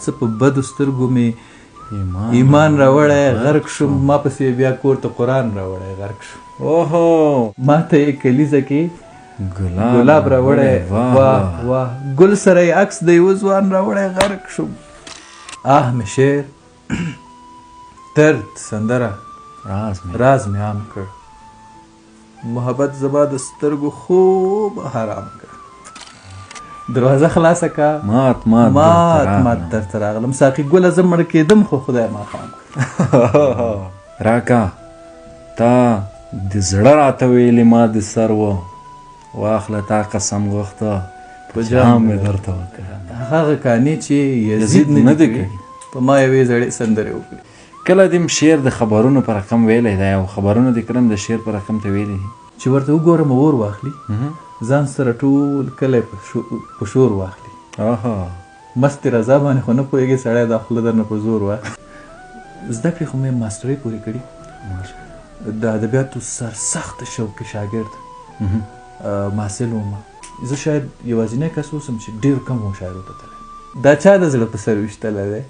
څه په بدو سترګو مې ایمان راوړی غرق شوم ما پسې بیا کور ته قرآن راوړی غرق شوم اوهو ما ته یې کلیزه کې ګلاب راوړی واه واه ګل سره یې عکس د یوه ځوان راوړی غرق شوم آه مې شعر درد سندره راز مې عام کړ محبت زما د سترګو خوب حرام کړ دروازه خلاصه کا مات درته راغلم ساقي ګله زه مړ کېدم خو خدای ماښام کړ راکا تا د زړه راته ویلې ما د سر و واخله تا قسم غوښته په جام مې درته وکړه هغه کانې چې یزید نه دی کړي په ما یوې زړې سندرې وکړي کله دې شعر د خبرونو په رقم ویلی دی او خبرونه دې کړم د شعر په رقم ته ویلی دي چې ورته وګورم اور واخلي ځان سره ټول کلی په شور واخلي مستې رضا باندې خو نه پوهېږي سړی دا خوله درنه په زور واخلي زده کړې خو مې ماسټرۍ پورې کړي د ادبیاتو سرسخت شوقي شاګرد محصل وم زه شاید یوازینی کس اوسم چې ډېر کم مشاعرو ته تللی دا چا د زړه په سر ویشتلی دی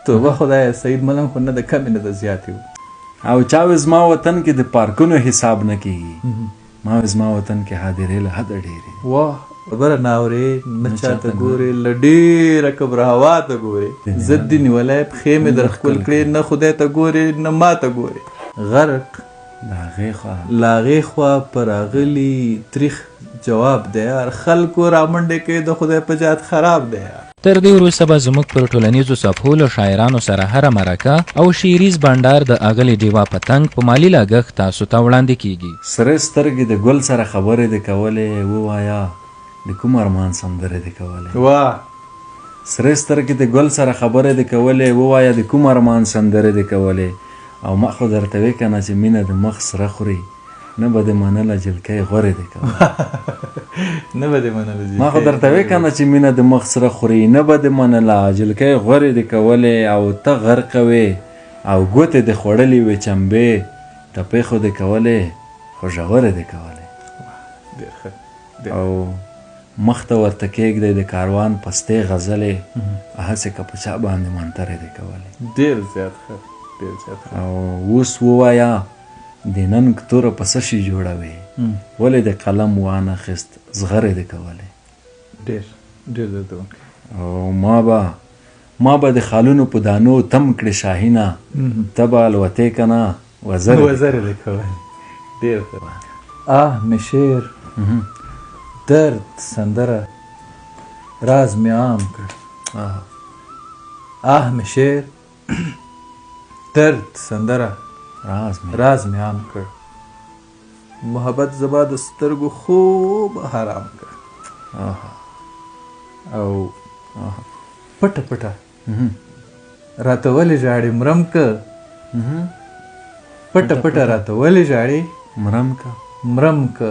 توبه خدایه سعید ملنګ خو نه د کمې نه د زیاتې و او چا وې زما وطن کې د پارکونو حساب نه کېږي ما وې زما وطن کې حاضرې له حده ډېرې واه خبره نه اورې نه چاته ګورې له ډېره کبره هوا ته ګورې ضد دې نیولی پښې مې در ښکل کړې نه خدای ته ګورې نه ما ته ګورې غرق له هغې خوا په راغلي تریخ جواب دی یار خلکو رامنډې کوي د خدای په جهت خراب دی یار تر دې وروسته به زموږ پر ټولنیزو صفحو له شاعرانو سره هره مرکه او شعریز بنډار د اغلې ډیوا پتنګ په مالي لګښت تاسو ته وړاندې کیږي سرې سترګې د ګل سره خبرې دې کولې ووایه د کوم ارمان سندرې دې کولې واه سرې سترګې د ګل سره خبرې دې کولې ووایه د کوم ارمان سندرې دې کولې او ما خو درته وې که نه چې مینه د مخ سره خوري نه به دې منله جلکۍ غورې دې کولې نه به دې منله ما خو درته وې که نه چې مینه د مخ سره خوري نه به دې منله جلکۍ غورې دې کولې او ته غرقه وې او ګوتې دې خوړلې وې چمبې ټپې خو دې کولې خو ژورې دې کولې او مخ ته ورته کېږدی د کاروان پستې غزلې هسې که په چا باندې منترې دې کولې ډېر زیات ښه ډېر زیات ښه او اوس ووایه د ننګ توره په څه شي جوړوې ولې د قلم وانخیست زغرې دې کولې ډېر ډېر درته وکړې او ما به د خالونو په دانو تم کړې شاهینه ته به الوتې که نه وزرې دې کولې ډېر ښه آه مې شعر درد سندره راز مې عام کړ آه مې شعر درد سندره راز مې عام کړ محبت زما د سترګو خوب حرام کړ او پټه پټه راته ولې ژاړې مرم که پټه پټه راته ولې ژاړې مرم که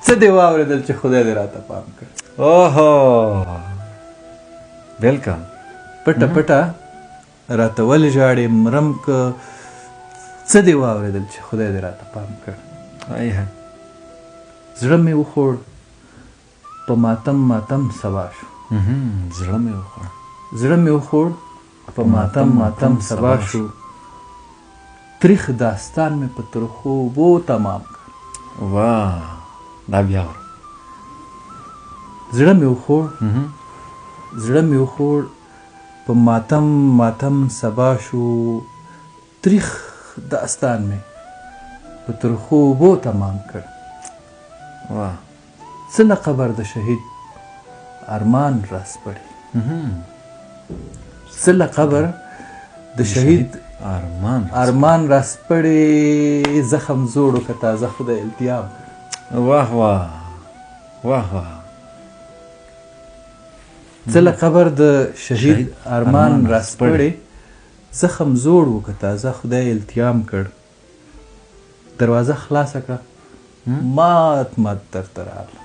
څه دې واورېدل چې خدای دې راته پام کړ اوهو بلکل پټه پټه راته ولې ژاړې مرم که څه دې واورېدل چې خدای دې راته پام کړ زړه مې وخوړ په ماتم ماتم سبا شو زړه مې وخوړ په ماتم سبا شو تریخ داستان مې په ترخو اوبو تمام کړ واه دا بیا زړه مې وخوړ په ماتم سبا شو تریخ داستان مې په ترخو اوبو تمام کړ څه له قبر د شهید ارمان راسپړي څه له قبر د شهید ارمان راسپړي زخم زوړو که تازه خدای التیام واه واه واه واه څه له قبر د شهید ارمان راسپړي زخم زوړ و که تازه خدای التیام کړ دروازه خلاصه کړه مات درته راغلم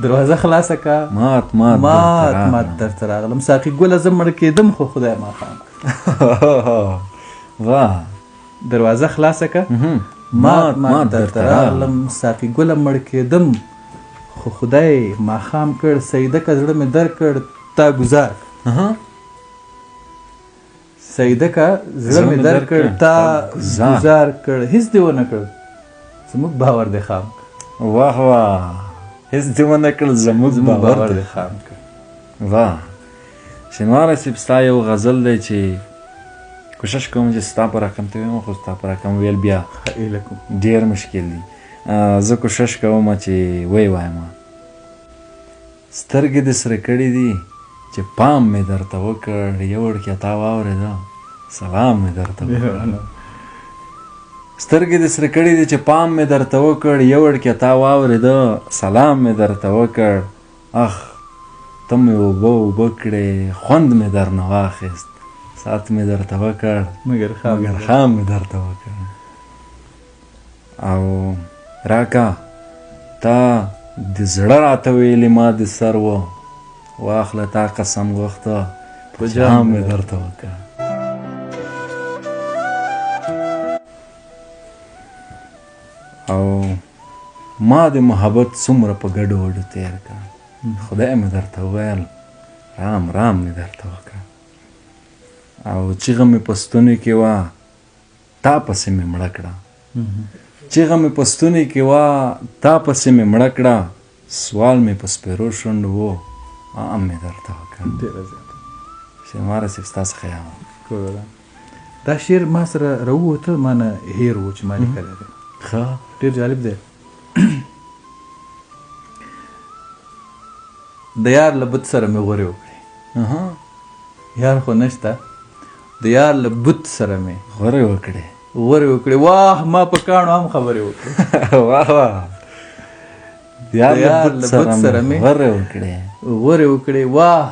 دروازه خلاصه کړه مات درته راغلم ساقي ګله زه مړ کېدم خو خدای ماښام واه دروازه خلاصه کړه مات درته راغلم ساقي ګله مړ کېدم خو خدای ماښام کړ سیده که زړه مې در کړ تا گزار سیده که زړه مې در کړ تا گزار کړ هیڅ دې ونه کړ زموږ باور دې خام واه واه هیڅ دې ونه کړ زموږ باور دې خام کړ واه شینواره صاحب ستا یو غزل دی چې کوشش کوم چې ستا په رقم ته ویم خو ستا په رقم ویل بیا ډېر مشکل دي زه کوشش کوم چې وایم سترګې دې سره کړي دي چې پام مې درته وکړ یو وړکې تا واورېده سلام مې درته وکړ سترګې دې سره کړي دي چې پام مې درته وکړ یو وړکې تا واورېده سلام مې درته وکړ اخ ته مې اوبه کړې خوند مې درنه واخیست سات مې درته وکړ مګر خام مې درته وکړ او راکا تا د زړه راته ویلې ما د سر و واخله تا قسم غوښته په جام مې درته وکړ او ما د محبت څومره په ګډو وډو تیر کړ خدای مې درته وویل رام مې درته وکړ او چیغه مې په ستوني کې وه تا پسې مې مړه کړه چیغه مې په ستوني کې وه تا پسې مې مړه کړه سوال مې په سپېرو شونډو و ام مې درته وکړ شینواره صاحب ستا څخه یم دا شعر ما سره راووته ما نه هیر و چې ما لیکلی دی ښه ډېر جالب دی د یار له بت سره مې غورې وکړې یار خو نشته د یار له بت سره مې غورې وکړې واه ما په کاڼو هم خبرې وکړې واه واه د یار له بت سره مې غورې وکړې واه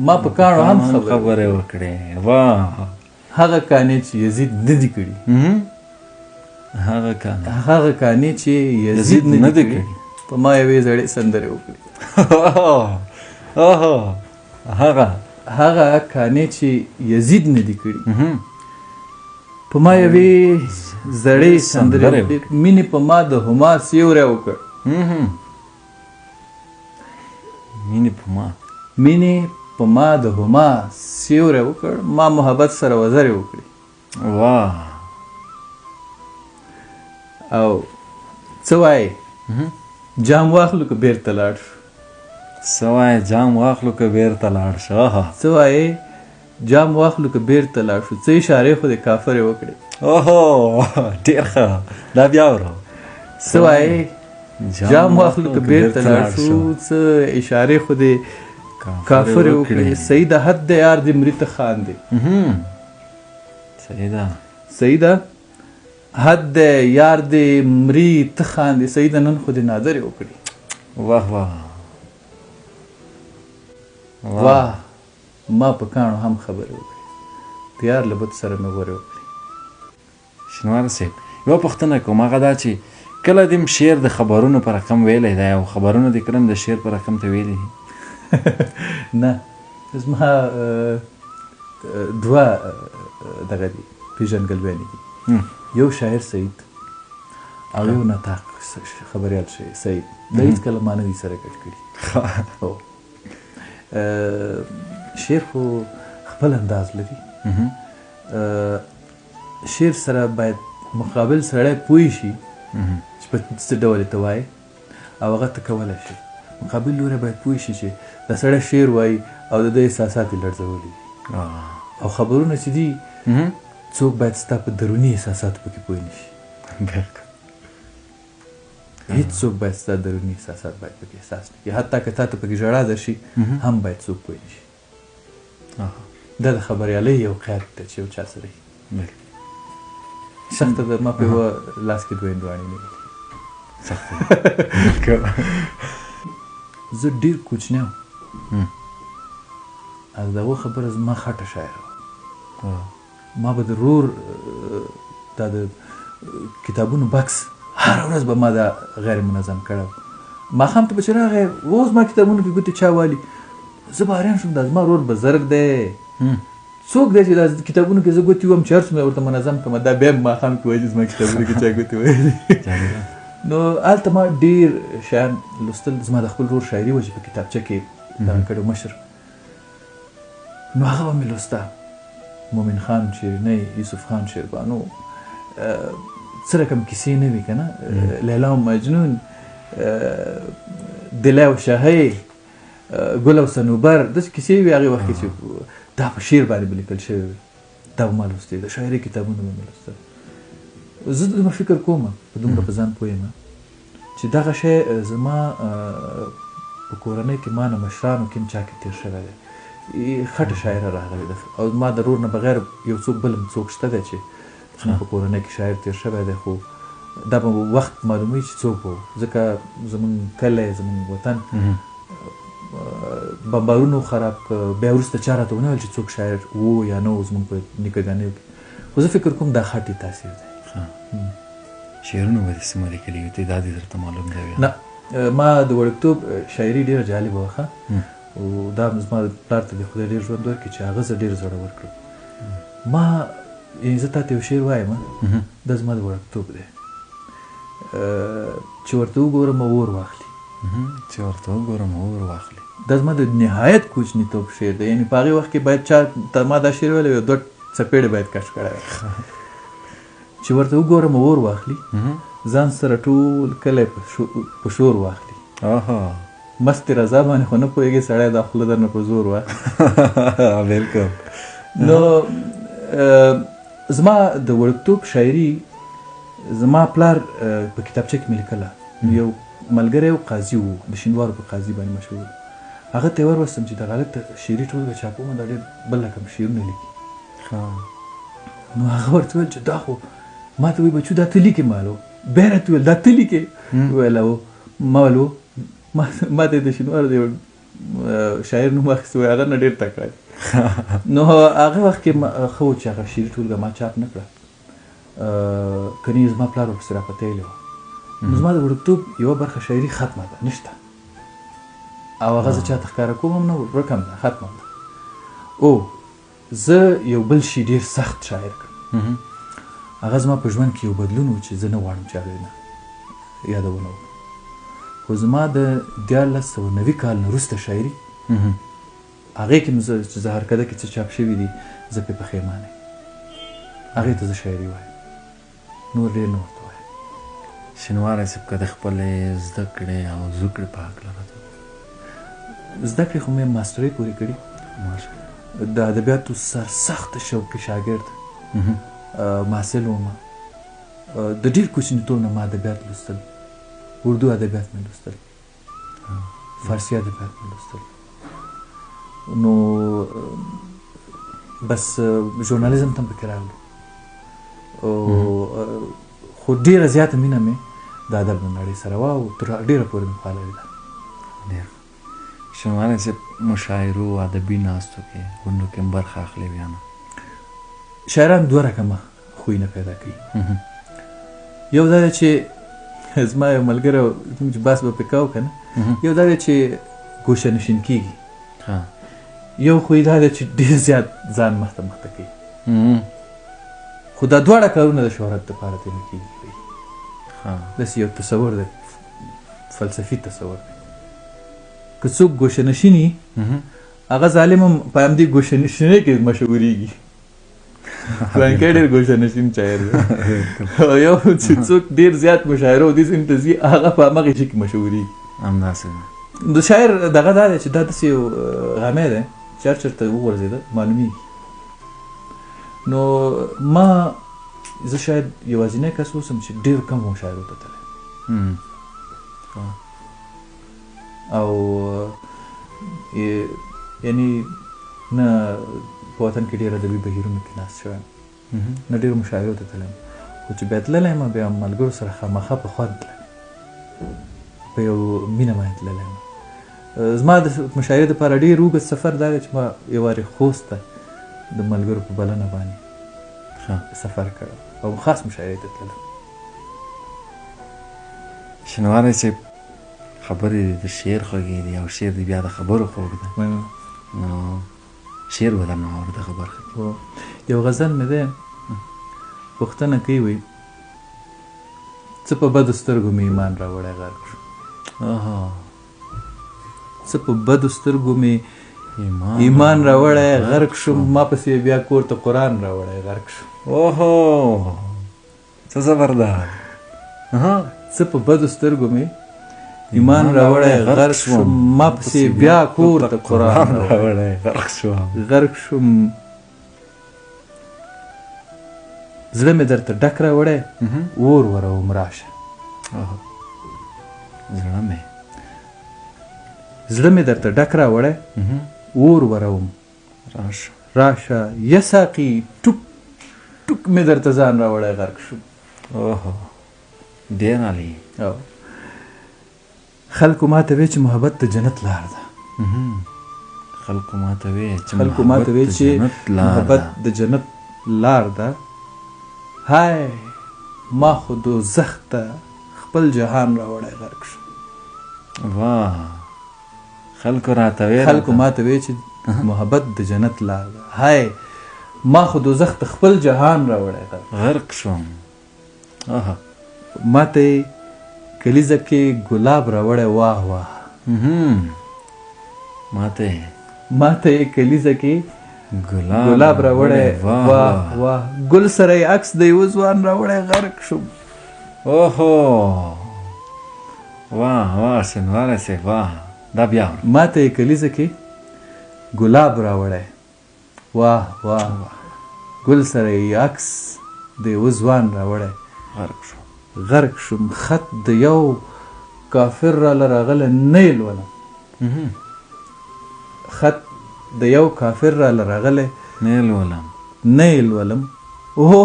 ما په کاڼو هم خبرې وکړې واه هغه کانې چې یزید نه دي کړي هغه کانې چې یزید نه دي کړي په ما یوې زړې سندرې وکړي هغه کانې چې یزید نه دي کړي په ما یوې زړې سندرې وکړي مینې په ما د هما سیوری وکړ مینې په ما د هما سیوری وکړ ما محبت سره وزرې وکړي واه او څه وایې جام واخلو که بیرته لاړ شو څه وایې جام واخلو که بیرته لاړ شو څه وایې جام واخلو که بیرته لاړ شو څه اشارې خو د کافرې وکړې اوهو ډېر ښه دا بیا ورو څه وایې جام واخلو که بیرته لاړ شو څه اشارې خو د کافرې وکړې سیده حد د یار دې مري ته خاندې سیده حد د یار دې مري ته خاندې سیده نن خو دې نادرې وکړي واه واه واه ما په کاڼو هم خبرې وکړې د یار له بد سره مې غورې وکړې شینواره صاحب یوه پوښتنه کوم هغه دا چې کله دې شعر د خبرونو په رقم ویلی دی او خبرونه دې کله د شعر په رقم ته ویلي دي نه زما دوه دغه دي پیژندګلویانې دي یو شاعر سعید او یو نطاق خبریال سعید دا هېڅکله ما نه دي سره ګډ کړي شعر خو خپل انداز لري شعر سره باید مقابل سړی پوه شي چې په څه ډول ته وایي او هغه ته کولی شي مقابل لوری باید پوه شي چې دا سړی شعر وایي او د ده احساسات یې لړزولي او خبرونه چې دي څوک باید ستا په دروني احساساتو پکې پوه نه شي هیڅ څوک باید ستا دروني احساسات باید پکې احساس نه کړي حتی که تا ته پکې ژړا درشي هم باید څوک پوه نه شي دا د خبریالۍ یو قیاد دی چې یو چا سره وي سخته ده ما په یوه لاس کې دوه هندواڼې نه وي زه ډېر کوچنی وم او د هغه خبره زما خټه شاعره وه ما به د رور دا د کتابونو بکس هره ورځ به ما دا غیر منظم کړی ماښام ته به چې راغی اوس ما کتابونو کې ګوتې چا والي زه به حیران شوم دا زما رور بزرګ دی څوک دی چې دا کتابونو کې زه ګوتې وم چې هر څومره ورته منظم کړم دا بیا ماښام کې وایي چې زما کتابونو کې چا ګوتې ویلې نو هلته ما ډېر شیان لوستل زما د خپل ورور شاعري وه چې په کتابچه کې دغه کړې مشر نو هغه به مې لوسته مومن خان شیرینۍ یوسف خان شیربانو څه رقم کیسې نه وي که نه لیلا و مجنون دلی و شاهی ګل او صنوبر داسې کیسې وي هغې وخت کې چې دا په شعر باندې به لیکل شوی وي دا به ما لوستې د شاعرۍ کتابونه به مې لوستل زه دومره فکر کوم په دومره په ځان پوه یم چې دغه شی زما په کورنۍ کې ما نه مشرانو کې هم چا کې تېر شوی دی خټه شاعره راغلې ده او ما د رور نه بغیر یو څوک بل هم څوک شته دی چې زما په کورنۍ کې شاعر تېر شوی دی خو دا به وخت معلوموي چې څوک به ځکه زمونږ کلی زمونږ وطن بمبارونو خراب که بیا وروسته چا راته ونه ویل چې څوک شاعر و یا نه و زمونږ په نیکهګانیو کې خو زه فکر کوم دا خټې تاثیر دی شعرونه به دې څومره لیکلي وي تعداد یې درته معلوم دی نه ما د وړکتوب شاعري ډېره جالبه وه او دا زما پلار ته دې خدای ډېر ژوند ورکړي چې هغه زه ډېر زړور کړم ما یعنې زه تا ته یو شعر وایم دا زما د وړکتوب دی چې ورته وګورم اور واخلي چې ورته وګورم اور واخلي دا زما د نهایت کوچنیتوب شعر دی یعنې په هغې وخت کې باید چا ته ما دا شعر ویلی یو دوه څپېړې باید کش کړی وی چې ورته وګورم اور واخلي ځان سره ټول کلی په شور واخلي مستې رضا باندې خو نه پوهېږي سړی دا خوله درنه په زور واخلي بلکل نو زما د وړکتوب شاعري زما پلار په کتابچه کې مې لیکله یو ملګری و قاضي و د شینوارو په قاضي باندې مشهور هغه ته یې وروستم چې دغه هلک ته شعري ټولګه چاپومه دا ډېر بل رقم شعرونه لیکي نو هغه ورته ویل چې دا خو ما ته وایي بچو دا ته لیکې مالو بیا راته ویل دا ته لیکې ویل او ما ویل ما ته یې د شینوارو د یو شاعر نوم واخیستی وایي هغه نه ډېر تکړه دی نو هغه وخت کې ښه و چې هغه شعري ټولګه ما چاپ نه کړه کنې زما پلار ورپسې راپتیلی وه نو زما د وړکتوب یوه برخه شاعري ختمه ده نشته او هغه زه چاته ښکاره کوم هم نه ورکم ده ختمه ده او زه یو بل شي ډېر سخت شاعر کړم هغه زما په ژوند کې یو بدلون و چې زه نه غواړم چې هغې نه یادونه وکړم خو زما د 1990 کال نه وروسته شاعري هغې کې نو چې زه هرکده کې څه چاپ شوي دي زه پرې پښیمانه یم هغې ته زه شاعري وایم نور ډېر نه ورته وایم شینواری صاحب که د خپلې زده کړې او زوکړې په هکله راته زده کړې خو مې ماسټرۍ پورې کړي د ادبیاتو سرسخته شوقي شاګرد محصل وم د ډېر کوچنیتوب نه ما ادبیات لوستل اردو ادبیات مې لوستل فارسي ادبیات مې لوستل نو بس ژورنالیزم ته هم پکې راغلو خو ډېره زیاته مینه مې د ادب د نړۍ سره وه او تر ډېره پورې مې فالوي ده ډېر شینواری صاحب مشاعرو ادبي ناستو کې غونډو کې هم برخه اخلي بیا نه شاعران دوه رقمه خویونه پیدا کوي یو دا دی چې زما یو ملګری چې بحث به پرې کوو که نه یو دا دی چې ګوشه نشین کېږي یو خوی دا دی چې ډېر زیات ځان مخته کوي خو دا دواړه کارونه د شهرت دپاره ته نه کېږي داسې یو تصور دی فلسفي تصور دی که څوک ګوشه نشیني هغه ظالم هم په همدې ګوشه نشینۍ کې مشهورېږي فرانکی ډېر ګوشه نشین شاعر دی یو چې څوک ډېر زیات مشاعره او دې سیمې ته ځي هغه په همغې شي کې مشهورېږي همداسې د شاعر دغه دا دی چې دا داسې یو غمی دی چې هر چېرته وغورځېده معلومېږي نو ما زه شاید یوازینی کس اوسم چې ډېر کم مشاعرو ته تللی او یعنی نه په وطن کې ډېر ادبي بهیرونو کې ناست شوی نه ډېرو مشاعرو ته تللی خو چې بیا تللی یم بیا ملګرو سره خامخا په خوند تللی په یو مینه باندې تللی یم زما د مشاعرې دپاره ډېر اوږد سفر دا دی چې ما یو وارې خوست ته د ملګرو په بلنه باندې سفر کړی او خاص مشاعرې ته تللی شینواری صاحب خبرې د شعر خوږې دي او شعر دی بیا د خبرو خوږ دی نو شعر به درنه واورو دغه برخه کې یو غزل مې دی پوښتنه کوي وایي څه په بدو سترګو مې ایمان راوړی غرق شو څه په بدو سترګو مې ایمان راوړی غرق شم ما پسې بیا کور ته قرآن راوړی غرق شو څه زبردار څه په بدو سترګو مې ایمان راوړی غرق شم ما پسې بیا کور ته قرآن راوړی غرق شم زړه مې درته ډک راوړی اور وروم راشه زړه مې درته ډک راوړی اور وروم راشه یا ساقي ټوک ټوک مې درته ځان راوړی غرق شم ډېر عالي خلکو ماته وی چې محبت د جنت لار ده خلکو ماته وی چې محبت د جنت لار ده های ما خو دوزخ ته خپل جهان راوړی غرق شو خلکو ماته وی چې محبت د جنت لار ده های ما خو دوزخ ته خپل جهان راوړی غرق شوم ماته کلیزه کې ګلاب راوړی واه واه ماته کلیزه کې ګلاب راوړی واه واه ګل سره یې عکس د یوه ځوان راوړی غرق شم شینواری صاحب دا بیا ماته کلیزه کې ګلاب راوړی واه واه ګل سره یې عکس د یوه ځوان راوړی غرق شم خط د یو کافر راله راغلی نه یې لولم خط د یو کافر راله راغلی نه یې لولم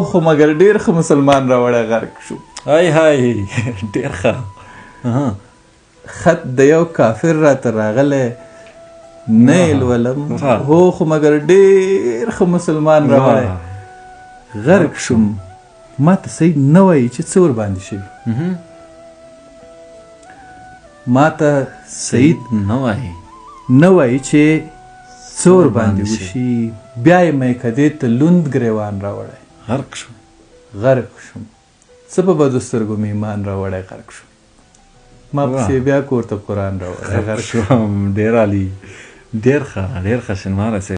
خو مګر ډېر ښه مسلمان راوړی غرق شو ډېر ښه خط د یو کافر راته راغلی نه یې لولم خو مګر ډېر ښه مسلمان راوړی غرق شم ما ته سید نه وایي چې څه ورباندې شوي ما ته سید نه وایي چې څه ورباندې وشي بیا یې میکدې ته لوند ګریوان راوړی غرق شم څه په بدو سترګو مې ایمان راوړی غرق شم ما پسې بیا کور ته قرآن راوړی غرق شم ډېر عالي ډېر ښه شینواری صاحب